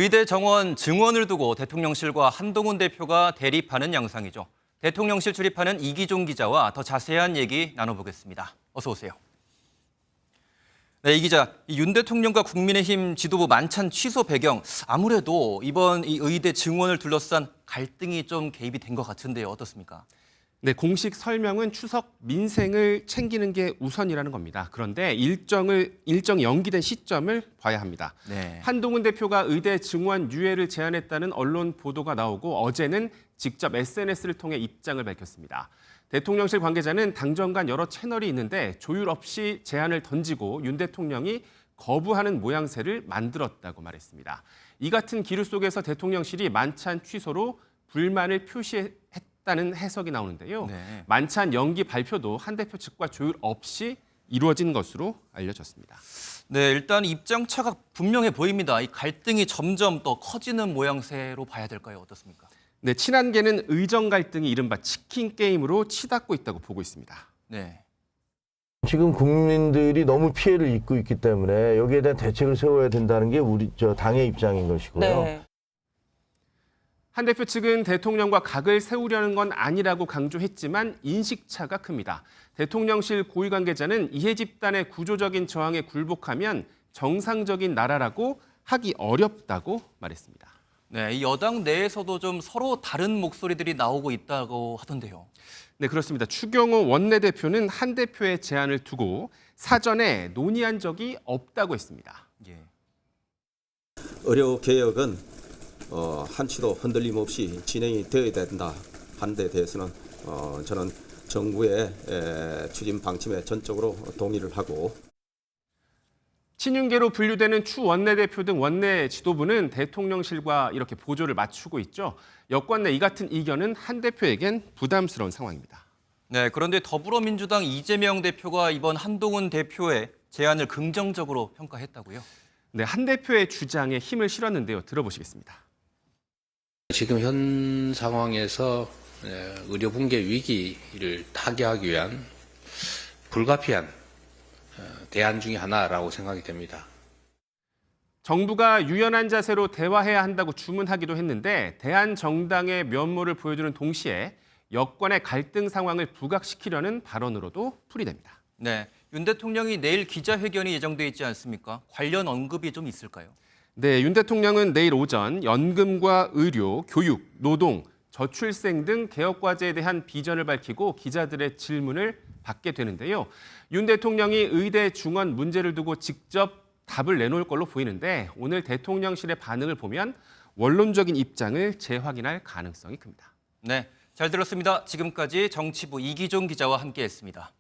의대 정원 증원을 두고 대통령실과 한동훈 대표가 대립하는 양상이죠. 대통령실 출입하는 이기종 기자와 더 자세한 얘기 나눠보겠습니다. 어서 오세요. 네, 이 기자, 윤 대통령과 국민의힘 지도부 만찬 취소 배경, 아무래도 이번 이 의대 증원을 둘러싼 갈등이 좀 개입이 된 것 같은데요. 어떻습니까? 네, 공식 설명은 추석 민생을 챙기는 게 우선이라는 겁니다. 그런데 일정 연기된 시점을 봐야 합니다. 네. 한동훈 대표가 의대 증원 유예를 제안했다는 언론 보도가 나오고 어제는 직접 SNS를 통해 입장을 밝혔습니다. 대통령실 관계자는 당정 간 여러 채널이 있는데 조율 없이 제안을 던지고 윤 대통령이 거부하는 모양새를 만들었다고 말했습니다. 이 같은 기류 속에서 대통령실이 만찬 취소로 불만을 표시했다는 해석이 나오는데요. 네. 만찬 연기 발표도 한 대표 측과 조율 없이 이루어진 것으로 알려졌습니다. 네, 일단 입장차가 분명해 보입니다. 이 갈등이 점점 더 커지는 모양새로 봐야 될까요? 어떻습니까? 네, 친한계는 의정 갈등이 이른바 치킨 게임으로 치닫고 있다고 보고 있습니다. 네. 지금 국민들이 너무 피해를 입고 있기 때문에 여기에 대한 대책을 세워야 된다는 게 우리 당의 입장인 것이고요. 네. 한 대표 측은 대통령과 각을 세우려는 건 아니라고 강조했지만 인식차가 큽니다. 대통령실 고위 관계자는 이해 집단의 구조적인 저항에 굴복하면 정상적인 나라라고 하기 어렵다고 말했습니다. 네, 이 여당 내에서도 좀 서로 다른 목소리들이 나오고 있다고 하던데요. 네, 그렇습니다. 추경호 원내대표는 한 대표의 제안을 두고 사전에 논의한 적이 없다고 했습니다. 예. 의료 개혁은 한치도 흔들림 없이 진행이 되어야 된다 하는 데 대해서는 저는 정부의 추진 방침에 전적으로 동의를 하고 친윤계로 분류되는 추 원내대표 등 원내 지도부는 대통령실과 이렇게 보조를 맞추고 있죠. 여권 내 이 같은 이견은 한 대표에겐 부담스러운 상황입니다. 네, 그런데 더불어민주당 이재명 대표가 이번 한동훈 대표의 제안을 긍정적으로 평가했다고요? 네, 한 대표의 주장에 힘을 실었는데요. 들어보시겠습니다. 지금 현 상황에서 의료 붕괴 위기를 타개하기 위한 불가피한 대안 중에 하나라고 생각이 됩니다. 정부가 유연한 자세로 대화해야 한다고 주문하기도 했는데 대한정당의 면모를 보여주는 동시에 여권의 갈등 상황을 부각시키려는 발언으로도 풀이됩니다. 네, 윤 대통령이 내일 기자회견이 예정돼 있지 않습니까? 관련 언급이 좀 있을까요? 네, 윤 대통령은 내일 오전 연금과 의료, 교육, 노동, 저출생 등 개혁 과제에 대한 비전을 밝히고 기자들의 질문을 받게 되는데요. 윤 대통령이 의대 중원 문제를 두고 직접 답을 내놓을 걸로 보이는데 오늘 대통령실의 반응을 보면 원론적인 입장을 재확인할 가능성이 큽니다. 네, 잘 들었습니다. 지금까지 정치부 이기종 기자와 함께했습니다.